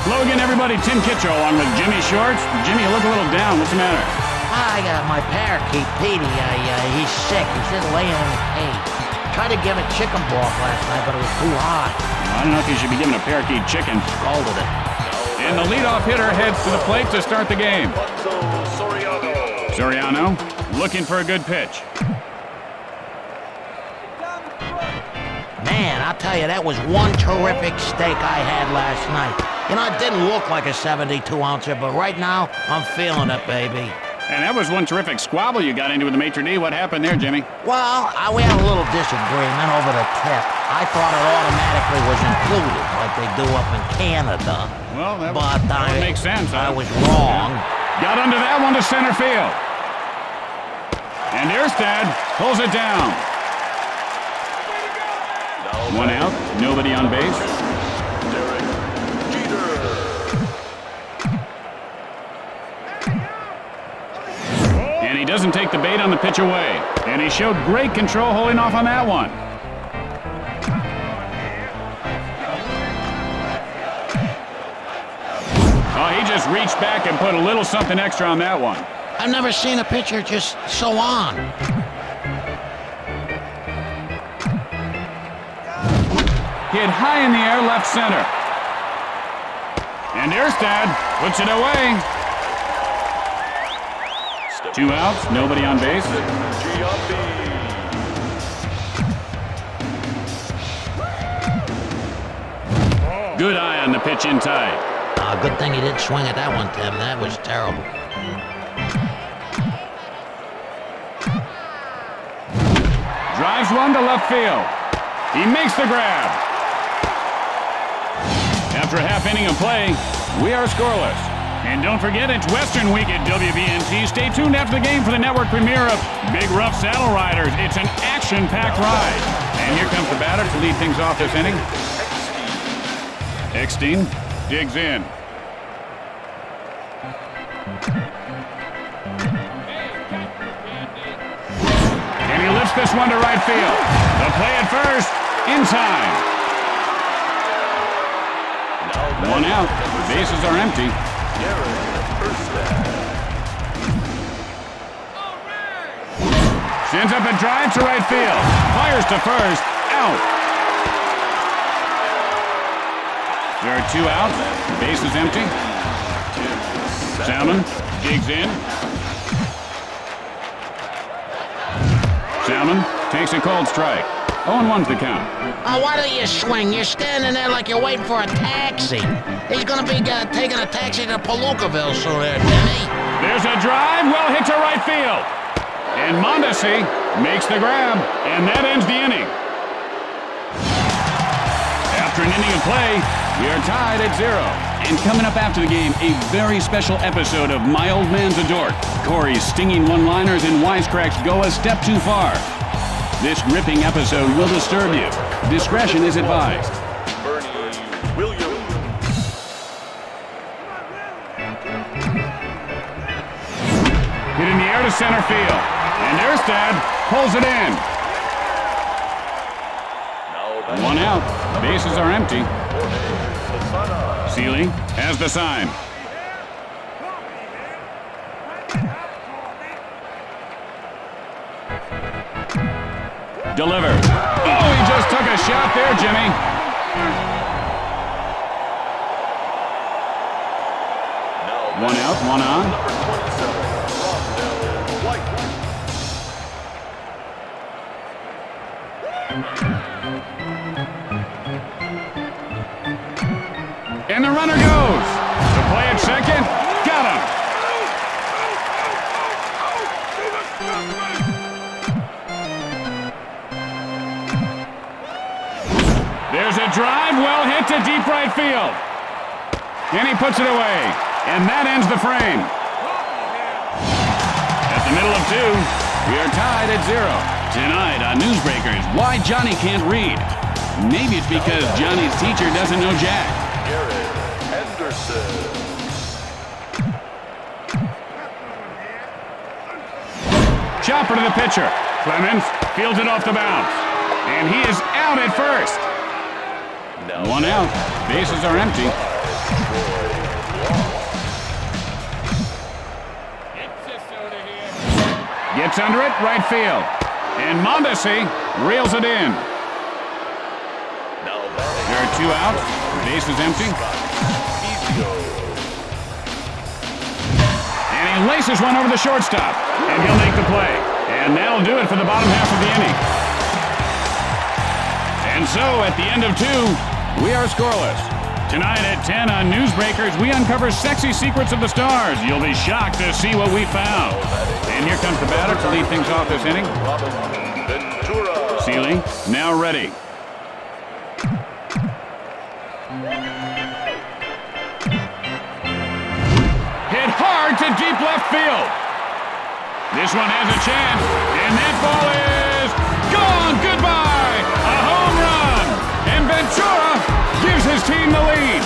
Logan, everybody, Tim Kitchell along with Jimmy Shorts. Jimmy, you look a little down. What's the matter? I got my parakeet, Petey. He's sick. He's just laying in the cage. Tried to give it chicken broth last night, but it was too hot. I don't know if you should be giving a parakeet chicken. Scalded it. And the leadoff hitter heads to the plate to start the game. Soriano looking for a good pitch. Man, I'll tell you, that was one terrific steak I had last night. You know, it didn't look like a 72-ouncer, but right now, I'm feeling it, baby. And that was one terrific squabble you got into with the maitre d'. What happened there, Jimmy? Well, we had a little disagreement over the tip. I thought it automatically was included, like they do up in Canada. Well, that would make sense. I was wrong. Got under that one to center field. And Erstad pulls it down. One out, nobody on base. And he doesn't take the bait on the pitch away. And he showed great control holding off on that one. Oh, he just reached back and put a little something extra on that one. I've never seen a pitcher just so on. Hit high in the air, left center. And Erstad puts it away. 2 outs, nobody on base. Good eye on the pitch inside. Good thing he didn't swing at that one, Tim. That was terrible. Drives one to left field. He makes the grab. After a half inning of play, we are scoreless. And don't forget, it's Western Week at WBNT. Stay tuned after the game for the network premiere of Big Rough Saddle Riders. It's an action-packed ride. And here comes the batter to lead things off this inning. Eckstein digs in. And he lifts this one to right field. The play at first, in time. 1 out. The bases are empty. Sends up a drive to right field. Fires to first. Out. There are 2 outs. The base is empty. Salmon digs in. Salmon takes a cold strike. 0-1's the count. Oh, why don't you swing? You're standing there like you're waiting for a taxi. He's going to be taking a taxi to Palookaville soon there, Jimmy. There's a drive, well hit to right field. And Mondesi makes the grab, and that ends the inning. After an inning of play, we are tied at 0. And coming up after the game, a very special episode of My Old Man's a Dork. Corey's stinging one-liners and wisecracks go a step too far. This gripping episode will disturb you. Discretion is advised. Hit in the air to center field. And Erstad pulls it in. 1 out. Bases are empty. Seeley has the sign. Delivers. Oh, he just took a shot there, Jimmy. One out, one on. And the runner goes. The play at second. Got him. There's a drive, well hit to deep right field. And he puts it away. And that ends the frame. At the middle of 2, we are tied at 0. Tonight on Newsbreakers, why Johnny can't read. Maybe it's because Johnny's teacher doesn't know Jack. Garrett Henderson. Chopper to the pitcher. Clemens fields it off the bounce. And he is out at first. 1 out. Bases are empty. Gets under it, right field. And Mondesi reels it in. There are 2 outs. Base is empty. And he laces one over the shortstop. And he'll make the play. And that'll do it for the bottom half of the inning. And so, at the end of 2, we are scoreless. Tonight at 10 on Newsbreakers, we uncover sexy secrets of the stars. You'll be shocked to see what we found. And here comes the batter to lead things off this inning. Seeley, now ready. Hit hard to deep left field. This one has a chance, and that ball is gone. Goodbye. A home run. And Ventura gives his team the lead.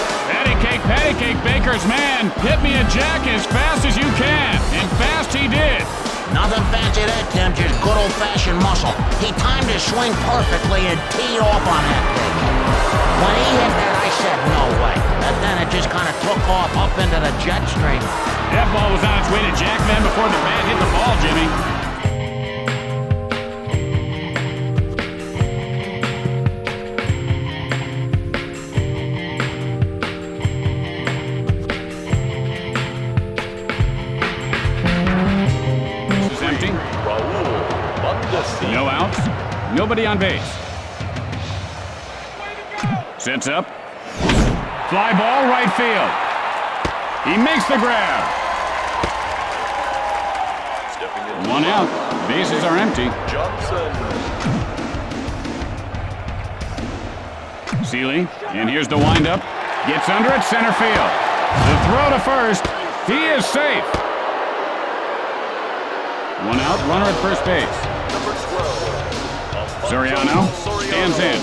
Patty cake, Baker's man. Hit me a jack as fast as you can. And fast he did. Nothing fancy there, Tim. Just good old-fashioned muscle. He timed his swing perfectly and teed off on that thing. When he hit that, I said, no way. And then it just kind of took off up into the jet stream. That ball was on its way to Jack Van before the bat hit the ball, Jimmy. No outs, nobody on base. Sets up. Fly ball, right field. He makes the grab. 1 out. Bases are empty. Johnson. Seeley, and here's the windup. Gets under it, center field. The throw to first. He is safe. 1 out, runner at first base. Number 12. Soriano stands in.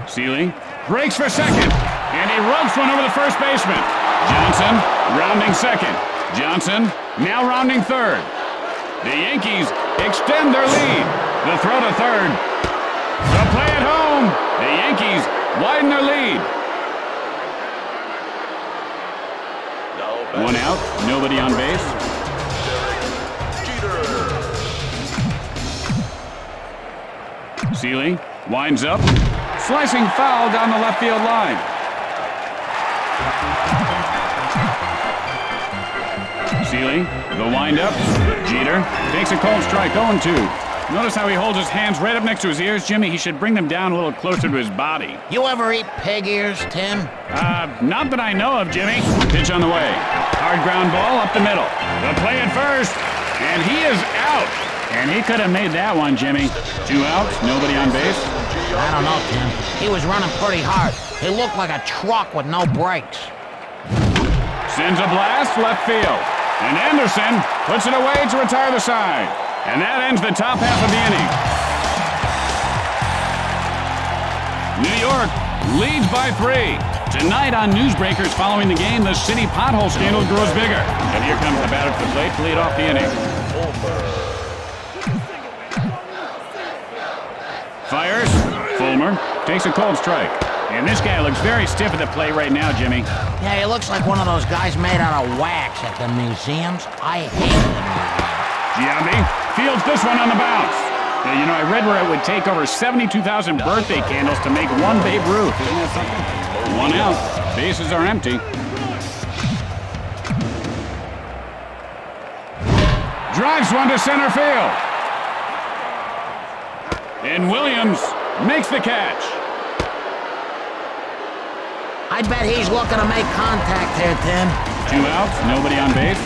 Seeley breaks for second, and he rubs one over the first baseman. Johnson rounding second. Johnson now rounding third. The Yankees extend their lead. The throw to third. The play at home. The Yankees widen their lead. 1 out, nobody on base. Seeley winds up, slicing foul down the left field line. Seeley, the windup. Jeter takes a cold strike, 0-2. Notice how he holds his hands right up next to his ears, Jimmy. He should bring them down a little closer to his body. You ever eat pig ears, Tim? Not that I know of, Jimmy. Pitch on the way. Hard ground ball up the middle. The play at first, and he is out. And he could have made that one, Jimmy. 2 outs, nobody on base. I don't know, Tim. He was running pretty hard. He looked like a truck with no brakes. Sends a blast left field. And Anderson puts it away to retire the side. And that ends the top half of the inning. New York leads by 3. Tonight on Newsbreakers following the game, the city pothole scandal grows bigger. And here comes the batter to the plate to lead off the inning. Fires. Fulmer takes a cold strike. And this guy looks very stiff at the plate right now, Jimmy. Yeah, he looks like one of those guys made out of wax at the museums. I hate the museums. Giambi fields this one on the bounce. You know, I read where it would take over 72,000 birthday candles to make one Babe Ruth. Isn't that something? 1 out. Bases are empty. Drives one to center field. And Williams makes the catch. I bet he's looking to make contact here, Tim. 2 outs, nobody on base.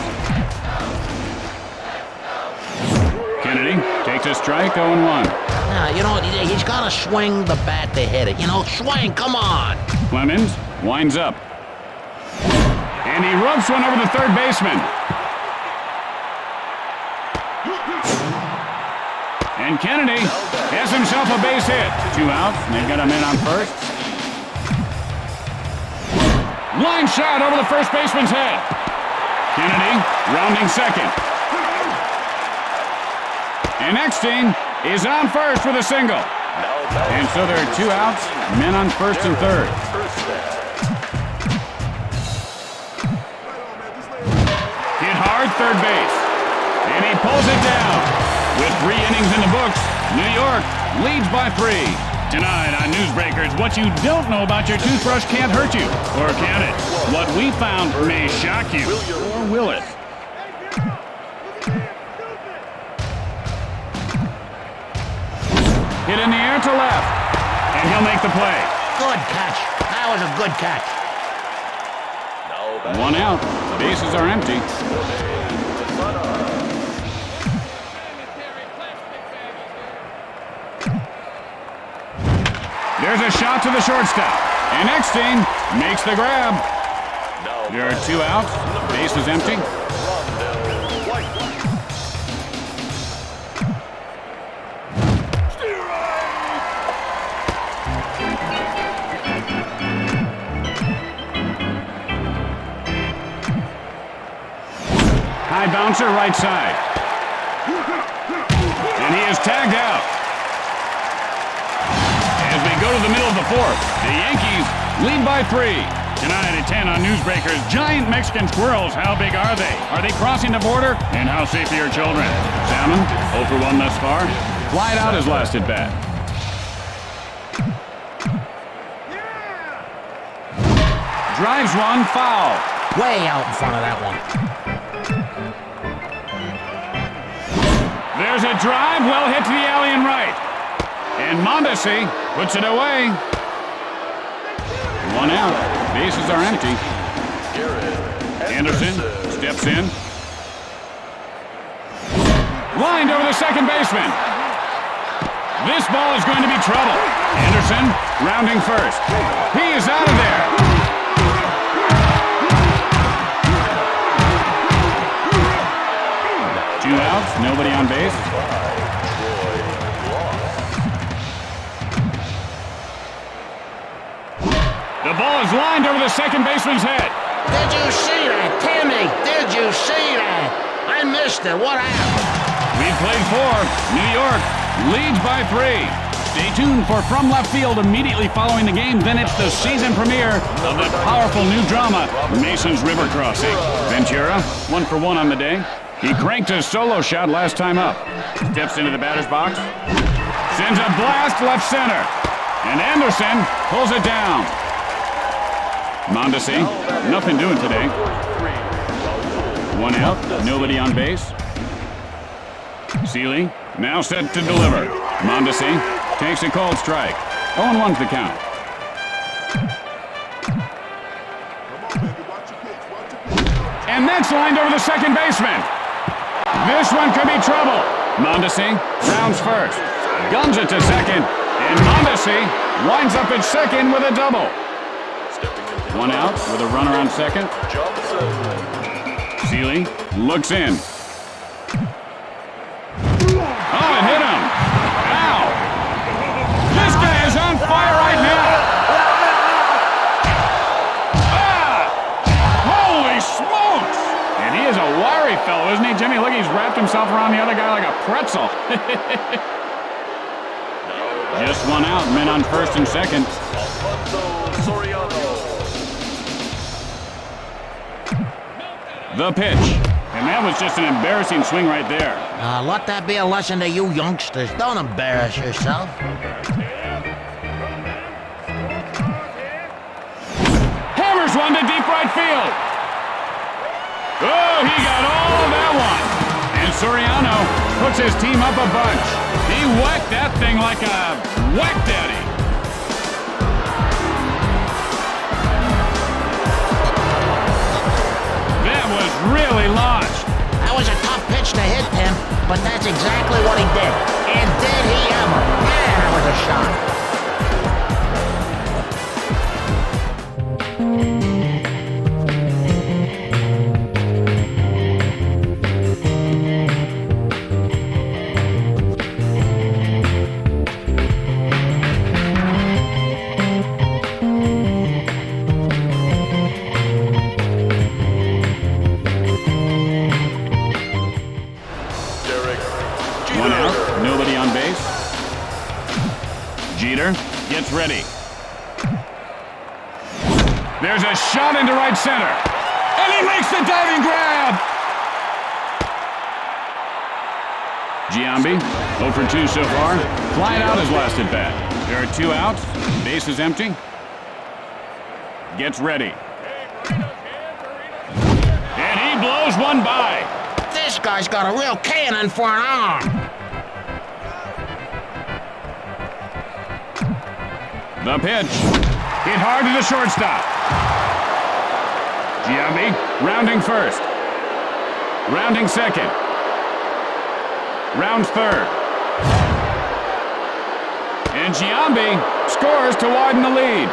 Kennedy takes a strike, 0-1. Yeah, you know, he's got to swing the bat to hit it. You know, swing, come on. Clemens winds up. And he rubs one over the third baseman. And Kennedy has himself a base hit. 2 outs, and they've got a man on first. Line shot over the first baseman's head. Kennedy rounding second. And Eckstein is on first with a single. And so there are 2 outs, men on first and third. third base. And he pulls it down. With 3 innings in the books, New York leads by 3. Tonight on Newsbreakers, what you don't know about your toothbrush can't hurt you. Or can it? What we found may shock you. Or will it? Hit in the air to left. And he'll make the play. Good catch. That was a good catch. Now 1 out. Bases are empty. There's a shot to the shortstop. And Eckstein makes the grab. There are 2 outs. Base is empty. High bouncer right side. And he is tagged out. As we go to the middle of the 4th, the Yankees lead by 3. Tonight at 10 on Newsbreakers, giant Mexican squirrels, how big are they? Are they crossing the border? And how safe are your children? Salmon, 0 for 1 thus far. Flied out his last at bat. Drives one, foul. Way out in front of that one. There's a drive, well hit to the alley and right. And Mondesi puts it away. 1 out. Bases are empty. Anderson steps in. Lined over the second baseman. This ball is going to be trouble. Anderson rounding first. He is out of there. Two outs, nobody on base. The ball is lined over the second baseman's head. Did you see that, Timmy? Did you see that? I missed it. What happened? We've played 4. New York leads by 3. Stay tuned for From Left Field immediately following the game. Then it's the season premiere of the powerful new drama, Mason's River Crossing. Ventura, 1 for 1 on the day. He cranked his solo shot last time up. Steps into the batter's box. Sends a blast left center. And Anderson pulls it down. Mondesi, nothing doing today. 1 out, nobody on base. Seeley, now set to deliver. Mondesi takes a cold strike. 0-1's the count. And that's lined over the second baseman. This one could be trouble. Mondesi rounds first. Guns it to second. And Mondesi winds up at second with a double. 1 out with a runner on second. Seeley looks in. Oh, it hit him. Ow. This guy is on fire right now. Ah! Holy smokes. And he is a wiry fellow, isn't he, Jimmy? Look, he's wrapped himself around the other guy like a pretzel. Just 1 out, men on first and second. The pitch. And that was just an embarrassing swing right there. Let that be a lesson to you youngsters. Don't embarrass yourself. Hammers one to deep right field. Oh, he got all that one. And Soriano puts his team up a bunch. He whacked that thing like a whack daddy. That was really launched. That was a tough pitch to hit, Tim, but that's exactly what he did. And did he ever? Man, that was a shot. Gets ready. There's a shot into right center. And he makes the diving grab. Giambi, 0 for 2 so far. Fly out his last at bat. There are 2 outs. Base is empty. Gets ready. And he blows one by. This guy's got a real cannon for an arm. The pitch. Hit hard to the shortstop. Giambi rounding first. Rounding second. Rounds third. And Giambi scores to widen the lead.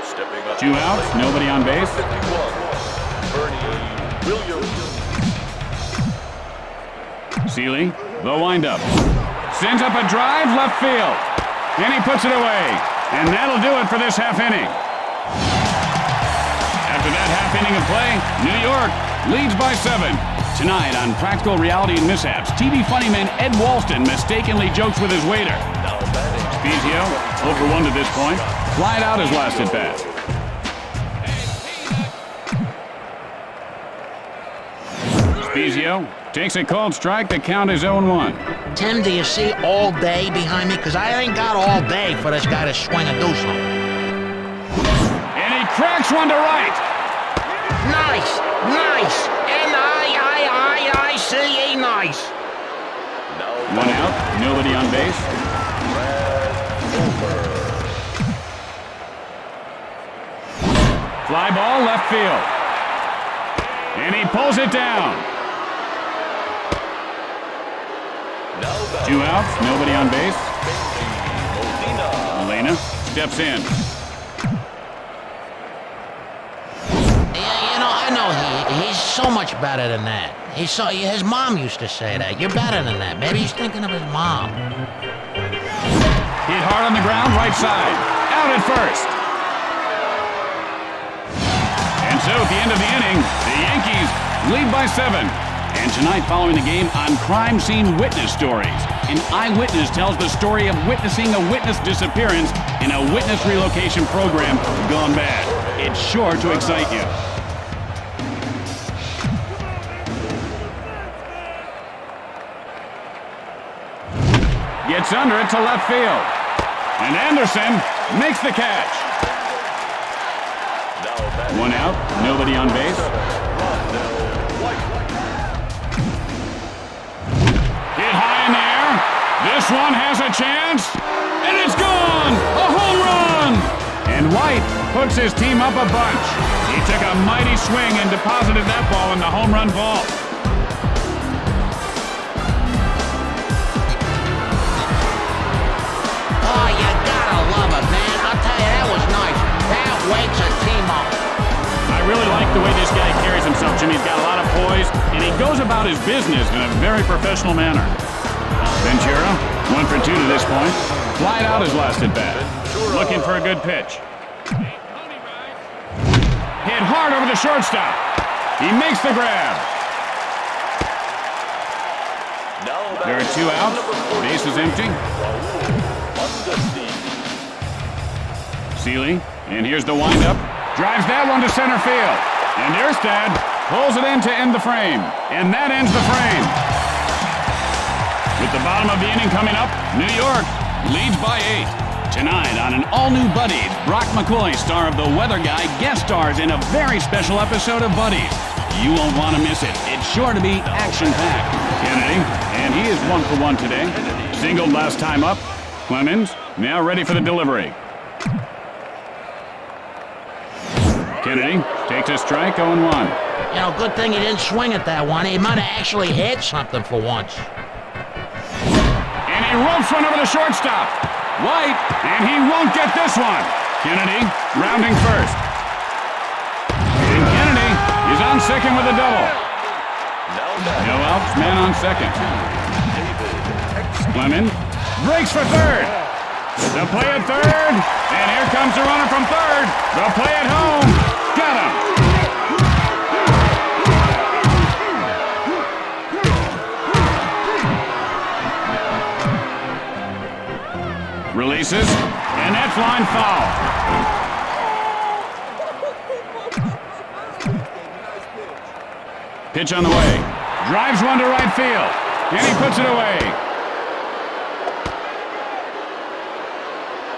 Stepping up. 2 outs, nobody on base. 51. Bernie Williams. Seeley, the windup. Sends up a drive left field. And he puts it away. And that'll do it for this half inning. After that half inning of play, New York leads by 7. Tonight on Practical Reality and Mishaps, TV funny man Ed Walston mistakenly jokes with his waiter. Now batting. Spezio, 0 for 1 to this point. Flied out his last at bat. Spezio takes a called strike. The count is 0-1. Tim, do you see all day behind me? Because I ain't got all day for this guy to swing and do something. And he cracks one to right. Nice, nice, N-I-C-E, nice. Now 1 out, nobody on base. Fly ball left field. And he pulls it down. 2 outs, nobody on base. Molina steps in. Yeah, I know he's so much better than that. His mom used to say that. You're better than that. Maybe he's thinking of his mom. Hit hard on the ground, right side. Out at first. And so at the end of the inning, the Yankees lead by 7. And tonight, following the game, on Crime Scene Witness Stories. An eyewitness tells the story of witnessing a witness disappearance in a witness relocation program gone bad. It's sure to excite you. Gets under it to left field. And Anderson makes the catch. 1 out, nobody on base. Hit high in the air. This one has a chance. And it's gone! A home run! And White puts his team up a bunch. He took a mighty swing and deposited that ball in the home run vault. Oh, you gotta love it, man. I'll tell you, that was nice. That wakes a team up. I really like the way this guy carries himself, Jimmy. He's got a lot of poise, and he goes about his business in a very professional manner. Ventura, 1 for 2 to this point. Flied out his last at bat. Looking for a good pitch. Hit hard over the shortstop. He makes the grab. There are 2 outs. Base is empty. Seeley, and here's the windup. Drives that one to center field. And Erstad pulls it in to end the frame. And that ends the frame. With the bottom of the inning coming up, New York leads by 8. Tonight on an all-new Buddies, Brock McCoy, star of The Weather Guy, guest stars in a very special episode of Buddies. You won't want to miss it. It's sure to be action-packed. Kennedy, and he is 1 for 1 today. Singled last time up. Clemens, now ready for the delivery. Kennedy takes a strike, 0-1. You know, good thing he didn't swing at that one. He might have actually hit something for once. And he ropes one over the shortstop. White, and he won't get this one. Kennedy rounding first. And Kennedy is on second with a double. No outs, man on second. Clemens breaks for third. The play at third, and here comes the runner from third. The play at home, got him. Releases, and that's line foul. Pitch on the way. Drives one to right field. And he puts it away.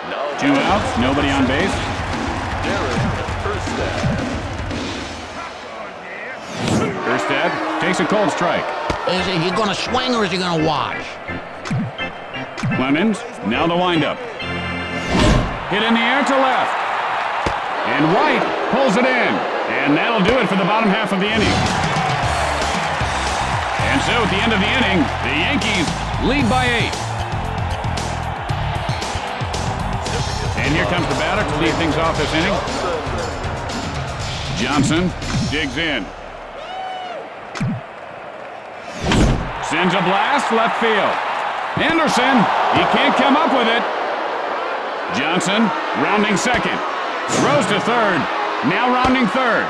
Now 2 outs, nobody on base. Erstad takes a cold strike. Is he going to swing or is he going to watch? Clemens, now the windup. Hit in the air to left. And White pulls it in. And that'll do it for the bottom half of the inning. And so at the end of the inning, the Yankees lead by 8. And here comes the batter to lead things off this inning. Johnson digs in. Sends a blast left field. Anderson, he can't come up with it. Johnson rounding second. Throws to third. Now rounding third.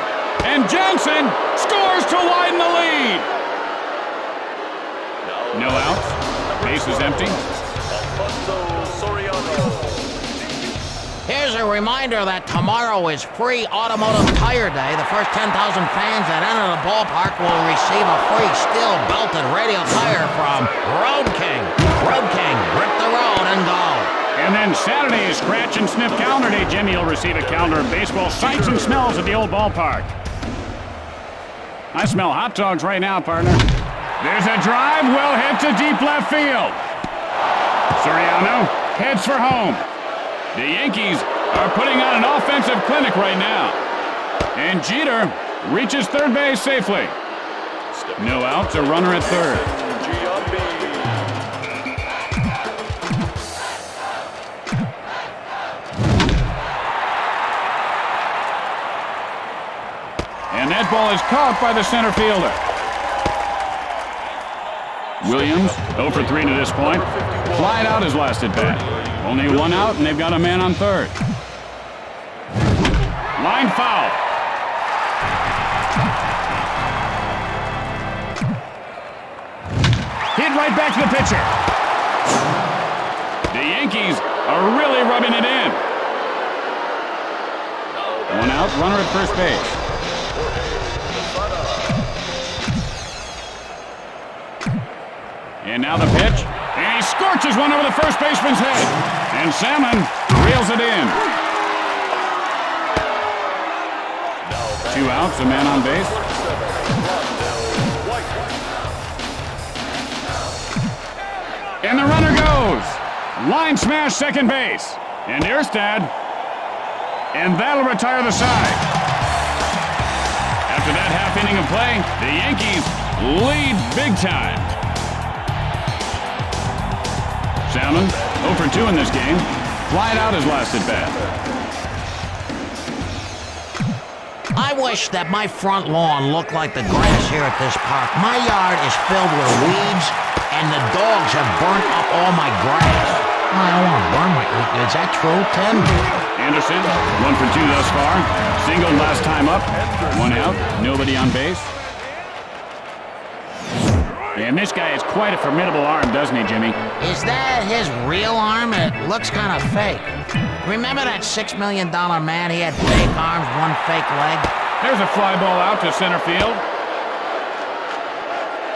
And Johnson scores to widen the lead. No outs. Base is empty. Here's a reminder that tomorrow is free Automotive Tire Day. The first 10,000 fans that enter the ballpark will receive a free steel-belted radial tire from Road King. Road King, grip the road and go. And then Saturday is Scratch and Sniff Calendar Day. Jimmy will receive a calendar of baseball sights and smells at the old ballpark. I smell hot dogs right now, partner. There's a drive, well hit to deep left field. Soriano heads for home. The Yankees are putting on an offensive clinic right now. And Jeter reaches third base safely. No outs, a runner at third. And that ball is caught by the center fielder. Williams, 0 for 3 to this point. Flied out his last at bat. Only 1 out, and they've got a man on third. Line foul. Hit right back to the pitcher. The Yankees are really rubbing it in. 1 out, runner at first base. And now the pitch. And he scorches one over the first baseman's head. And Salmon reels it in. 2 outs, a man on base. And the runner goes. Line smash second base. And Erstad. And that'll retire the side. After that half inning of play, the Yankees lead big time. Salmon, 0 for 2 in this game. Flied out his last at bat. I wish that my front lawn looked like the grass here at this park. My yard is filled with weeds, and the dogs have burnt up all my grass. I don't want to burn my... Is that true, Tim? Anderson, 1 for 2 thus far. Single last time up. 1 out, nobody on base. And this guy has quite a formidable arm, doesn't he, Jimmy? Is that his real arm? It looks kind of fake. Remember that $6 million man? He had fake arms, 1 fake leg. There's a fly ball out to center field.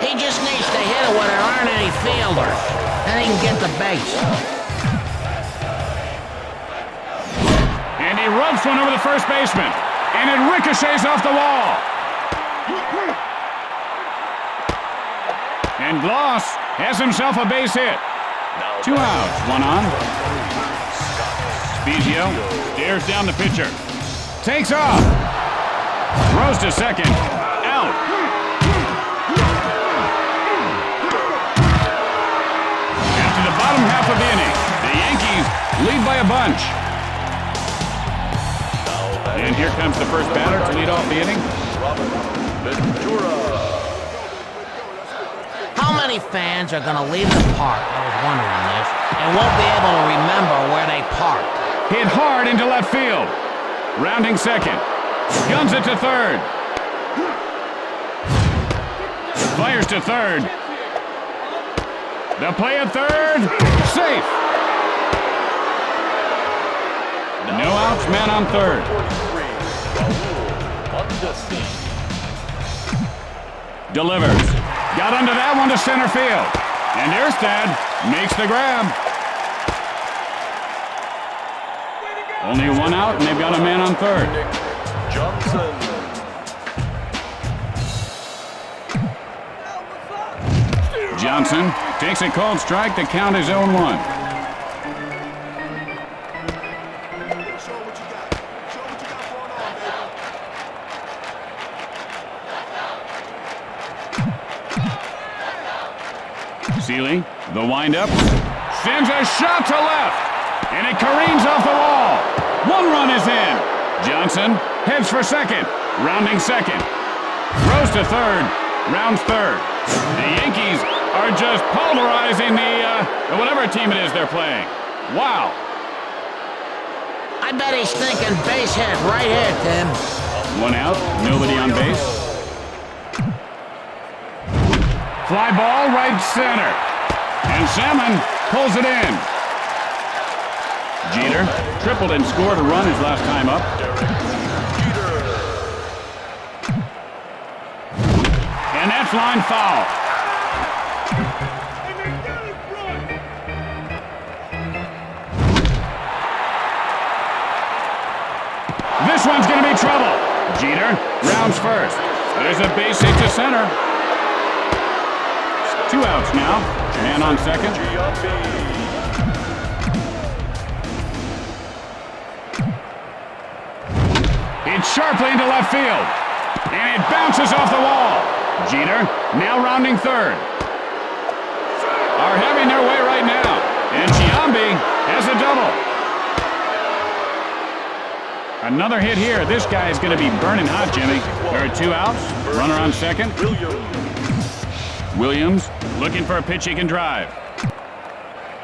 He just needs to hit it where there aren't any fielders. Then he can get the base. And he rubs one over the first baseman. And it ricochets off the wall. And Gloss has himself a base hit. 2 outs, 1 on. Spezio stares down the pitcher. Takes off. Throws to second. Out. After the bottom half of the inning, the Yankees lead by a bunch. And here comes the first batter to lead off the inning. How many fans are going to leave the park, I was wondering this, and won't be able to remember where they parked? Hit hard into left field. Rounding second. Guns it to third. Fires to third. The play at third. Safe. No outs, man on third. Delivers. Got under that one to center field. And Erstad makes the grab. Only one out, and they've got a man on third. Johnson. Johnson takes a called strike. The count is 0-1. Seeley, the windup, sends a shot to left, and it careens off the wall. One run is in. Johnson heads for second, rounding second. Throws to third, rounds third. The Yankees are just pulverizing the whatever team it is they're playing. Wow. I bet he's thinking base hit right here, Tim. One out, nobody on base. Fly ball right center. And Salmon pulls it in. Jeter tripled and scored a run his last time up. And that's line foul. This one's going to be trouble. Jeter rounds first. There's a base hit to center. 2 outs now. Man on second. It's sharply into left field. And it bounces off the wall. Jeter now rounding third. Are having their way right now. And Giambi has a double. Another hit here. This guy is going to be burning hot, Jimmy. There are 2 outs. Runner on second. Williams looking for a pitch he can drive.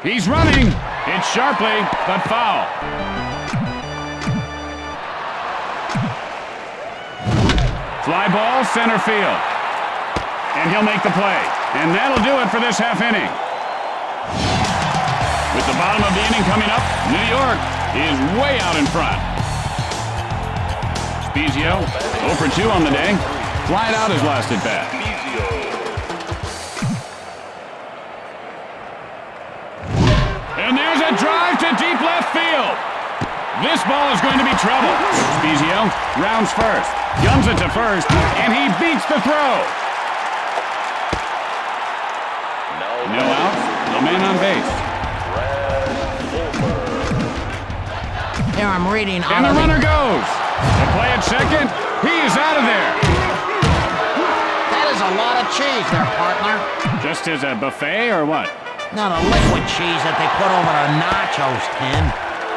He's running. It's sharply, but foul. Fly ball, center field. And he'll make the play. And that'll do it for this half inning. With the bottom of the inning coming up, New York is way out in front. Spezio, 0 for 2 on the day. Flied out his last at bat. And there's a drive to deep left field. This ball is going to be trouble. Spezio rounds first, guns it to first, and he beats the throw. No outs, no man on base. Here I'm reading. And the runner goes. The play at second. He is out of there. That is a lot of cheese there, partner. Just as a buffet or what? Not a liquid cheese that they put over the nachos, Tim.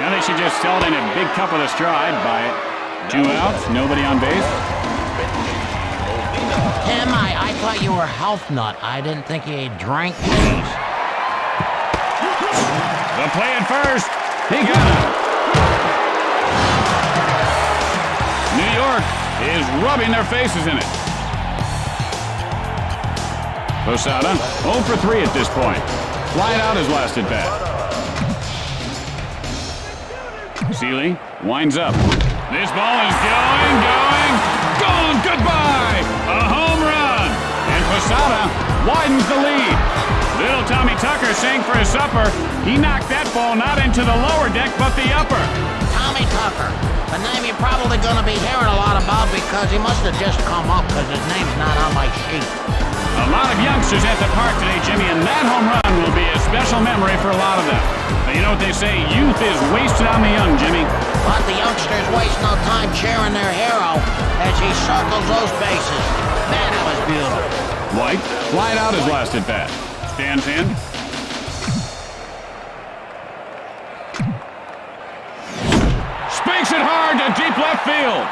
Now they should just sell it in a big cup with a straw. I'd buy it. 2 outs, nobody on base. Tim, I thought you were a health nut. I didn't think you drank cheese. The play at first. He got it. New York is rubbing their faces in it. Posada, 0 for 3 at this point. Flied out his last at bat. Seeley winds up. This ball is gone, goodbye! A home run! And Posada widens the lead. Little Tommy Tucker sang for his supper. He knocked that ball not into the lower deck, but the upper. Tommy Tucker. A name you're probably going to be hearing a lot about because he must have just come up because his name's not on my sheet. A lot of youngsters at the park today, Jimmy, and that home run will be a special memory for a lot of them. But you know what they say, youth is wasted on the young, Jimmy. But the youngsters waste no time cheering their hero as he circles those bases. Man, that was beautiful. White flied out his last at bat. Stands in. Spikes it hard to deep left field.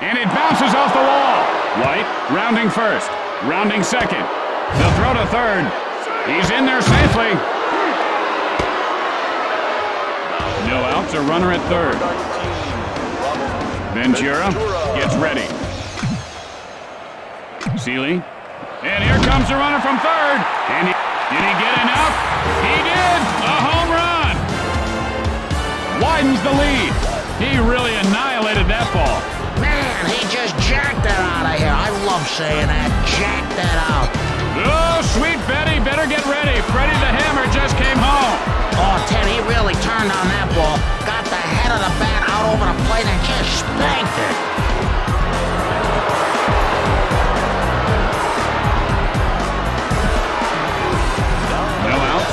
And it bounces off the wall. White rounding first. Rounding second. They'll throw to third. He's in there safely. No outs, a runner at third. Ventura gets ready. Seeley. And here comes the runner from third. And did he get enough? He did! A home run! Widens the lead. He really annihilated that ball. Man, he just jacked it out out of here. I love saying that. Jack that out. Oh, sweet Betty, better get ready. Freddie the Hammer just came home. Oh, Ted, he really turned on that ball. Got the head of the bat out over the plate and just spanked it. No out.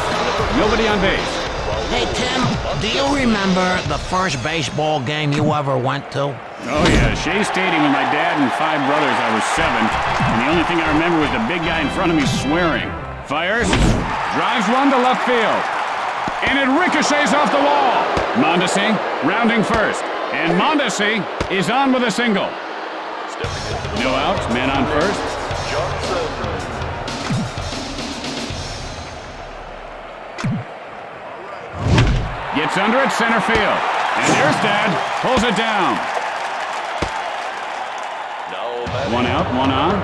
Nobody on base. Hey, Tim, do you remember the first baseball game you ever went to? Oh, yeah, Shea Stadium with my dad and 5 brothers. I was 7, and the only thing I remember was the big guy in front of me swearing. Fires, drives one to left field, and it ricochets off the wall. Mondesi rounding first, and Mondesi is on with a single. No outs, man on first. Johnson. Gets under it, center field, and there's Dad, pulls it down. One out, one on.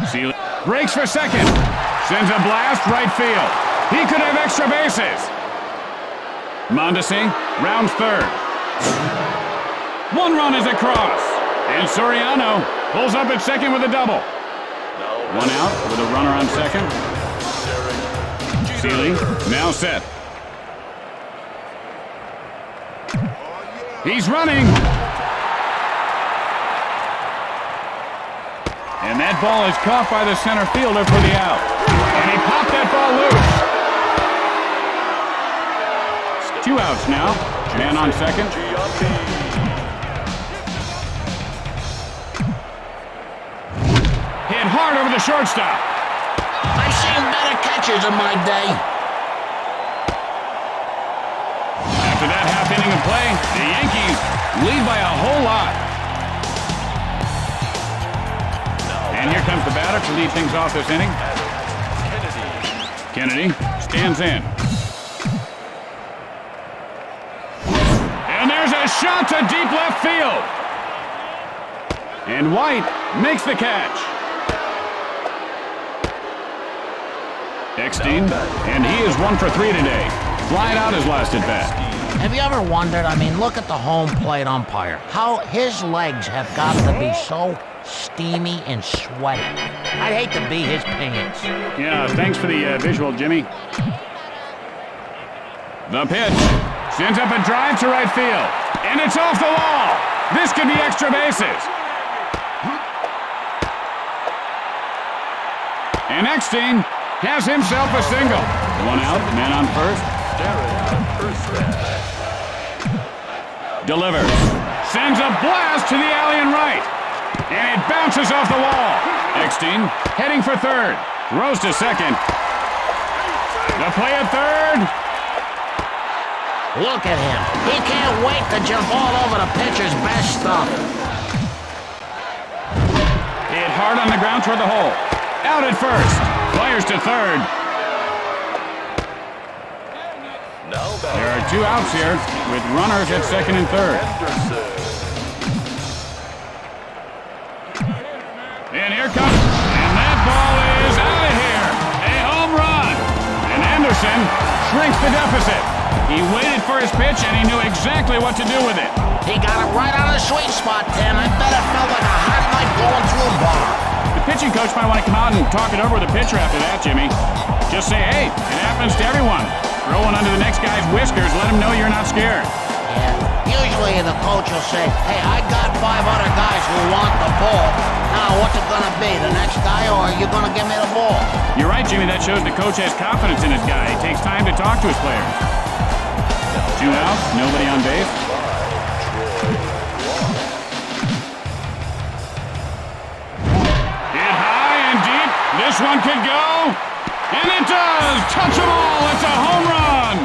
Sealy breaks for second. Sends a blast right field. He could have extra bases. Mondesi rounds third. 1 run is across. And Soriano pulls up at second with a double. 1 out with a runner on second. Sealy now set. He's running. And that ball is caught by the center fielder for the out. And he popped that ball loose. 2 outs now. Man on second. Hit hard over the shortstop. I've seen better catches in my day. After that half inning of play, the Yankees lead by a whole lot. And here comes the batter to lead things off this inning. Kennedy stands in. And there's a shot to deep left field. And White makes the catch. Eckstein, and he is 1 for 3 today. Flying out his last at bat. Have you ever wondered, look at the home plate umpire. How his legs have got to be so steamy and sweaty. I'd hate to be his pants. Yeah, thanks for the visual, Jimmy. The pitch. Sends up a drive to right field. And it's off the wall. This could be extra bases. And Eckstein has himself a single. 1 out, man on first. Delivers. Sends a blast to the alley and right. And it bounces off the wall. Eckstein heading for third. Throws to second. The play at third. Look at him. He can't wait to jump all over the pitcher's best stuff. Hit hard on the ground toward the hole. Out at first. Fires to third. There are 2 outs here with runners at second and third. And here comes, and that ball is out of here. A home run. And Anderson shrinks the deficit. He waited for his pitch and he knew exactly what to do with it. He got it right on the sweet spot, Tim. I bet it felt like a hot knife going through a bar. The pitching coach might want to come out and talk it over with the pitcher after that, Jimmy. Just say, hey, it happens to everyone. Throw one under the next guy's whiskers. Let him know you're not scared. Yeah. Usually the coach will say, hey, I got 5 other guys who want the ball. Now, what's it going to be? The next guy, or are you going to give me the ball? You're right, Jimmy. That shows the coach has confidence in his guy. He takes time to talk to his players. 2 outs, nobody on base. Hit high and deep. This one could go. And it does! Touch them all! It's a home run!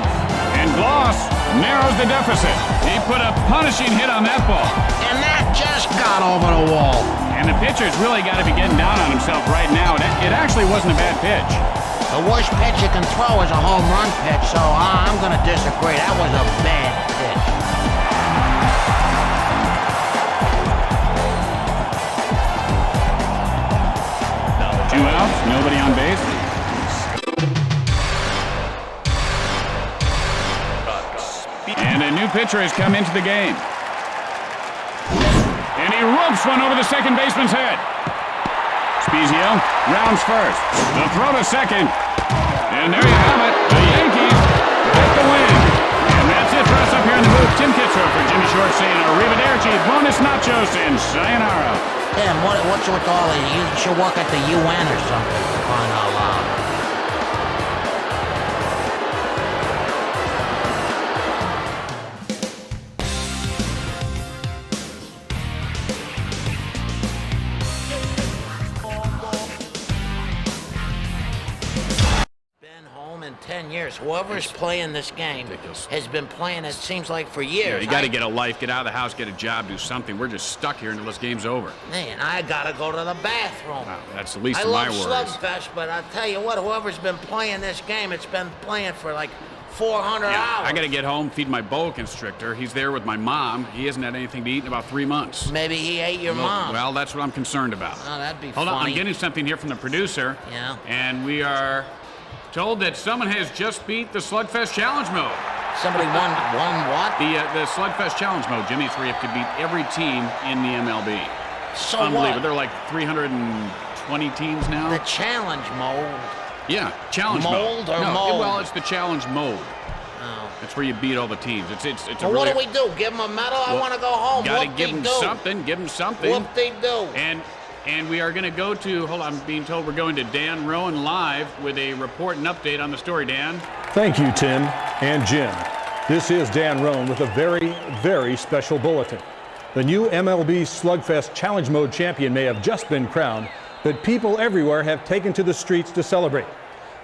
And Gloss narrows the deficit. He put a punishing hit on that ball. And that just got over the wall. And the pitcher's really got to be getting down on himself right now. It actually wasn't a bad pitch. The worst pitch you can throw is a home run pitch, so I'm going to disagree. That was a bad pitch. Two outs, nobody on base. And a new pitcher has come into the game. And he ropes one over the second baseman's head. Spezio rounds first. The throw to second. And there you have it. The Yankees get the win. And that's it for us up here in the booth. Tim Kitzrow for Jimmy Short saying arrivederci, bonus nachos, and sayonara. Tim, what's with all this? You should work at the UN or something, for crying out loud. Been home in 10 years. Whoever's playing this game has been playing, it seems like, for years. Yeah, you got to get a life, get out of the house, get a job, do something. We're just stuck here until this game's over. Man, I gotta go to the bathroom. Wow, that's the least of my worries. I love Slugfest, but I tell you what, whoever's been playing this game, it's been playing for like 400 hours. I got to get home, feed my boa constrictor. He's there with my mom. He hasn't had anything to eat in about 3 months. Maybe he ate your mom. Well, that's what I'm concerned about. Oh, that'd be Hold funny. on, I'm getting something here from the producer. Yeah. And we are told that someone has just beat the Slugfest Challenge Mode. Somebody won what? The Slugfest Challenge Mode. Jimmy 3 have to beat every team in the MLB. So Unbelievable. what? They're like 320 teams now. The challenge mode. Yeah, challenge mode. Mold or no, mold? Well, it's the challenge mode. Oh. That's where you beat all the teams. It's a Well, really, what do we do? Give him a medal? I well, want to go home. Gotta Whoop-de-doo. give them something. Give them something. Whoop-de-doo. And we are going to go to, hold on, I'm being told we're going to Dan Rowan live with a report and update on the story. Dan? Thank you, Tim and Jim. This is Dan Rowan with a very, very special bulletin. The new MLB Slugfest Challenge Mode champion may have just been crowned, but people everywhere have taken to the streets to celebrate.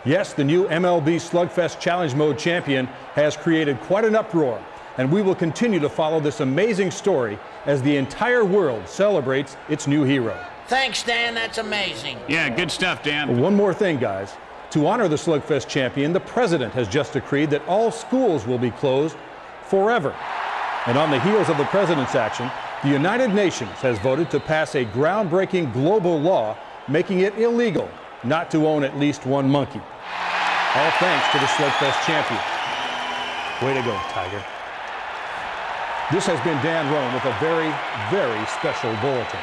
Yes, the new MLB Slugfest Challenge Mode champion has created quite an uproar, and we will continue to follow this amazing story as the entire world celebrates its new hero. Thanks, Dan. That's amazing. Yeah, good stuff, Dan. One more thing, guys. To honor the Slugfest champion, the president has just decreed that all schools will be closed forever. And on the heels of the president's action, the United Nations has voted to pass a groundbreaking global law making it illegal not to own at least one monkey. All thanks to the Slugfest champion. Way to go, Tiger. This has been Dan Rowan with a very, very special bulletin.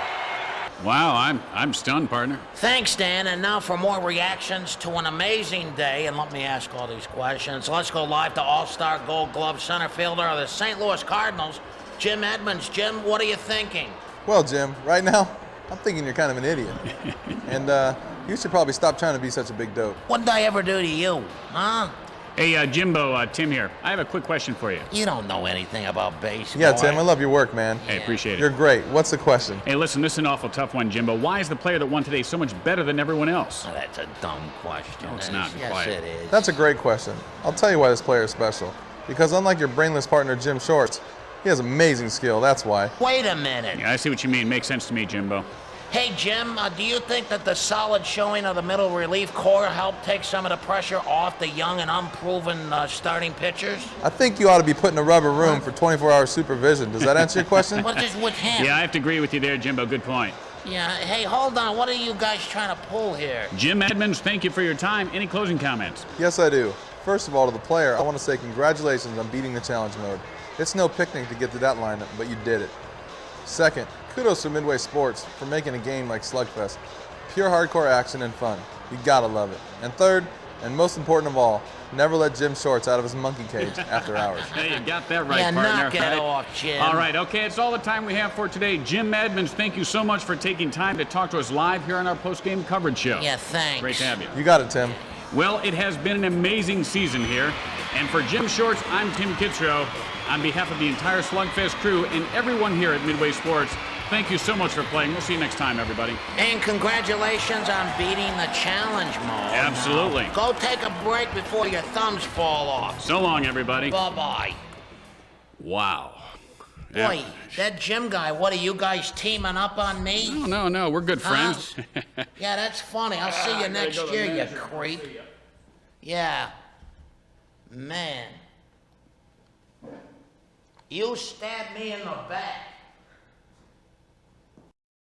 Wow, I'm stunned, partner. Thanks, Dan. And now for more reactions to an amazing day. And let me ask all these questions. Let's go live to All-Star Gold Glove center fielder of the St. Louis Cardinals, Jim Edmonds. Jim, what are you thinking? Well, Jim, right now, I'm thinking you're kind of an idiot. And you should probably stop trying to be such a big dope. What did I ever do to you, huh? Hey, Jimbo, Tim here. I have a quick question for you. You don't know anything about baseball. Yeah, Tim, I love your work, man. Hey, appreciate it. You're great. What's the question? Hey, listen, this is an awful tough one, Jimbo. Why is the player that won today so much better than everyone else? Oh, that's a dumb question. No, it's not. Be Yes, quiet. it is. That's a great question. I'll tell you why this player is special. Because unlike your brainless partner, Jim Shorts, he has amazing skill, that's why. Wait a minute. Yeah, I see what you mean. Makes sense to me, Jimbo. Hey, Jim, do you think that the solid showing of the middle relief corps helped take some of the pressure off the young and unproven starting pitchers? I think you ought to be put in a rubber room for 24-hour supervision. Does that answer your question? What is with him? Yeah, I have to agree with you there, Jimbo. Good point. Yeah, hey, hold on. What are you guys trying to pull here? Jim Edmonds, thank you for your time. Any closing comments? Yes, I do. First of all, to the player, I want to say congratulations on beating the challenge mode. It's no picnic to get to that lineup, but you did it. Second, kudos to Midway Sports for making a game like Slugfest. Pure hardcore action and fun. You gotta love it. And third, and most important of all, never let Jim Shorts out of his monkey cage after hours. Hey, you got that right, Yeah, partner. knock it right? off, Jim. All right, okay, it's all the time we have for today. Jim Edmonds, thank you so much for taking time to talk to us live here on our post-game coverage show. Yeah, thanks. Great to have you. You got it, Tim. Well, it has been an amazing season here. And for Jim Shorts, I'm Tim Kitzrow. On behalf of the entire Slugfest crew and everyone here at Midway Sports, thank you so much for playing. We'll see you next time, everybody. And congratulations on beating the challenge mode. Absolutely. Now, go take a break before your thumbs fall off. So long, everybody. Bye-bye. Wow. Boy, that Jim guy, what are you guys teaming up on me? No, we're good friends. Yeah, that's funny. I'll see you next year, you creep. Yeah. Man. You stabbed me in the back.